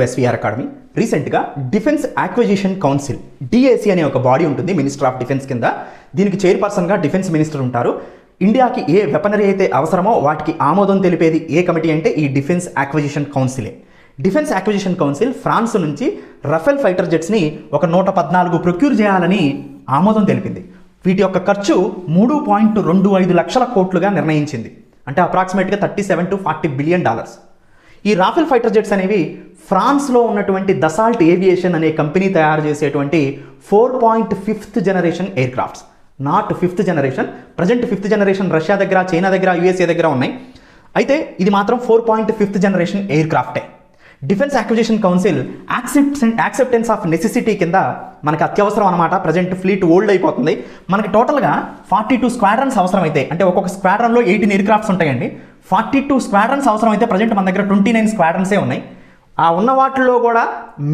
SVR academy రీసెంట్గా defence acquisition council DAC అనే ఒక బాడీ ఉంటుంది మినిస్టర్ ఆఫ్ డిఫెన్స్ కింద. దీనికి చైర్పర్సన్గా డిఫెన్స్ మినిస్టర్ ఉంటారు. ఇండియాకి ఏ వెపనరీ అయితే అవసరమో వాటికి ఆమోదం తెలిపేది ఏ కమిటీ అంటే ఈ డిఫెన్స్ యాక్విజిషన్ కౌన్సిలే. డిఫెన్స్ యాక్విజిషన్ కౌన్సిల్ ఫ్రాన్స్ నుంచి రఫేల్ ఫైటర్ జెట్స్ని ఒక 114 ప్రొక్యూర్ చేయాలని ఆమోదం తెలిపింది. వీటి యొక్క ఖర్చు 3.25 లక్షల కోట్లుగా నిర్ణయించింది. అంటే అప్రాక్సిమేట్గా $37 to $40 బిలియన్. ఈ రాఫెల్ ఫైటర్ జెట్స్ అనేవి ఫ్రాన్స్లో ఉన్నటువంటి దసాల్ట్ ఏవియేషన్ అనే కంపెనీ తయారు చేసేటువంటి 4.5th generation aircrafts, not 5th generation. Present 5th generation Russia దగ్గర, చైనా దగ్గర, యూఎస్ఏ దగ్గర ఉన్నాయి. అయితే ఇది మాత్రం 4.5th జనరేషన్ ఎయిర్ క్రాఫ్టే. Defence acquisition council acceptance of necessity కింద మనకి అత్యవసరం అనమాట. ప్రజెంట్ ఫ్లీట్ ఓల్డ్ అయిపోతుంది. మనకి టోటల్గా 42 స్క్వాడ్రన్స్ అవసరం అయితే, అంటే ఒక్కొక్క స్క్వాడ్రన్లో 18 ఎయిర్ క్రాఫ్ట్స్ ఉంటాయండి. 42 స్క్వాడ్రన్స్ అవసరం అయితే ప్రజెంట్ మన దగ్గర 29 స్క్వాడ్రన్సే ఉన్నాయి. ఆ ఉన్న వాటిల్లో కూడా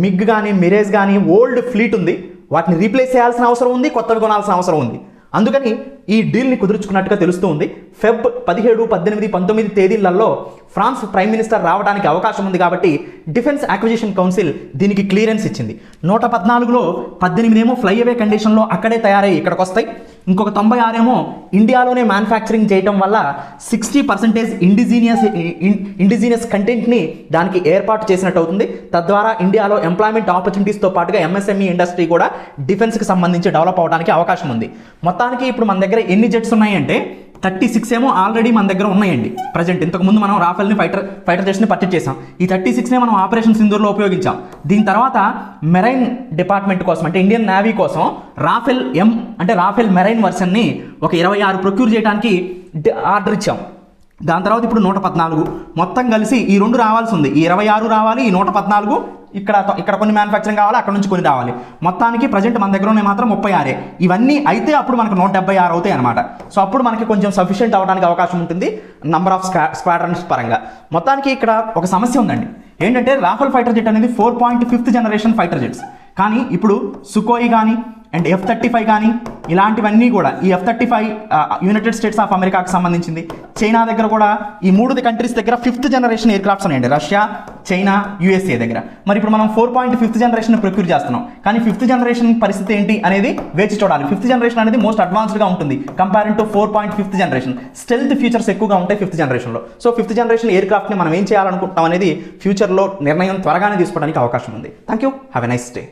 మిగ్ కానీ, మిరేజ్ కానీ ఓల్డ్ ఫ్లీట్ ఉంది. వాటిని రీప్లేస్ చేయాల్సిన అవసరం ఉంది, కొత్తవి కొనాల్సిన అవసరం ఉంది. అందుకని ఈ డీల్ని కుదుర్చుకున్నట్టుగా తెలుస్తూ ఉంది. ఫెబ్ 17, 18, 19 తేదీలలో ఫ్రాన్స్ ప్రైమ్ మినిస్టర్ రావడానికి అవకాశం ఉంది. కాబట్టి డిఫెన్స్ యాక్విజిషన్ కౌన్సిల్ దీనికి క్లియరెన్స్ ఇచ్చింది. 114లో 18 ఏమో ఫ్లైఅవే కండిషన్లో అక్కడే తయారై ఇక్కడికి వస్తాయి. ఇంకొక 96 ఏమో ఇండియాలోనే మ్యానుఫ్యాక్చరింగ్ చేయటం వల్ల 60% ఇండిజీనియస్ కంటెంట్ని దానికి ఏర్పాటు చేసినట్టు అవుతుంది. తద్వారా ఇండియాలో ఎంప్లాయ్మెంట్ ఆపర్చునిటీస్తో పాటుగా ఎంఎస్ఎంఈ ఇండస్ట్రీ కూడా డిఫెన్స్కి సంబంధించి డెవలప్ అవడానికి అవకాశం ఉంది. మొత్తానికి ఇప్పుడు మన దగ్గర ఎన్ని జెట్స్ ఉన్నాయంటే 36 ఏమో ఆల్రెడీ మన దగ్గర ఉన్నాయండి. ప్రజెంట్ ఇంతకుముందు మనం రాఫెల్ని ఫైటర్ జెట్స్ని పర్చేజ్ చేసాం. ఈ 36నే మనం ఆపరేషన్ సింధూర్లో ఉపయోగించాం. దీని తర్వాత మెరైన్ డిపార్ట్మెంట్ కోసం, అంటే ఇండియన్ నేవీ కోసం రాఫెల్ ఎం అంటే రాఫెల్ మెరైన్ వర్షన్ని ఒక 26 ప్రొక్యూర్ చేయడానికి ఆర్డర్ ఇచ్చాం. దాని తర్వాత ఇప్పుడు 114 మొత్తం కలిసి ఈ 2 రావాల్సి ఉంది. ఈ 26 రావాలి, ఈ 114 ఇక్కడ కొన్ని మ్యానుఫ్యాక్చరింగ్ కావాలి, అక్కడ నుంచి కొన్ని రావాలి. మొత్తానికి ప్రజెంట్ మన దగ్గర ఉన్నాయి మాత్రం 36. ఇవన్నీ అయితే అప్పుడు మనకు 176 అవుతాయి అనమాట. సో అప్పుడు మనకి కొంచెం సఫిషియెంట్ అవడానికి అవకాశం ఉంటుంది నంబర్ ఆఫ్ స్క్వాడ్రన్స్ పరంగా. మొత్తానికి ఇక్కడ ఒక సమస్య ఉందండి. ఏంటంటే రాఫెల్ ఫైటర్ జెట్ అనేది 4.5th జనరేషన్ ఫైటర్ జెట్స్. కానీ ఇప్పుడు సుకోయి కానీ అండ్ F-35 కానీ ఇలాంటివన్నీ కూడా, ఈ F-35 యునైటెడ్ స్టేట్స్ ఆఫ్ అమెరికాకి సంబంధించింది. చైనా దగ్గర కూడా ఈ 3 కంట్రీస్ దగ్గర 5th జనరేషన్ ఎయిర్ క్రాఫ్ట్స్ ఉన్నాయండి. రష్యా, చైనా, యూఎస్ఏ దగ్గర. మరి ఇప్పుడు మనం 4.5th జనరేషన్ ప్రొక్యూర్ చేస్తున్నాం. కానీ 5th జనరేషన్ పరిస్థితి ఏంటి అనేది వేచి చూడాలి. 5th జనరేషన్ అనేది మోస్ట్ అడ్వాన్స్డ్గా ఉంటుంది comparing to 4.5th generation. Stealth features ఎక్కువగా ఉంటాయి 5th జనరేషన్లో. సో 5th జనరేషన్ ఎయిర్ క్రాఫ్ట్ని మనం ఏం చేయాలనుకుంటున్నాం అనేది ఫ్యూచర్లో నిర్ణయం త్వరగానే తీసుకోవడానికి అవకాశం ఉంది. Thank you. Have a nice day.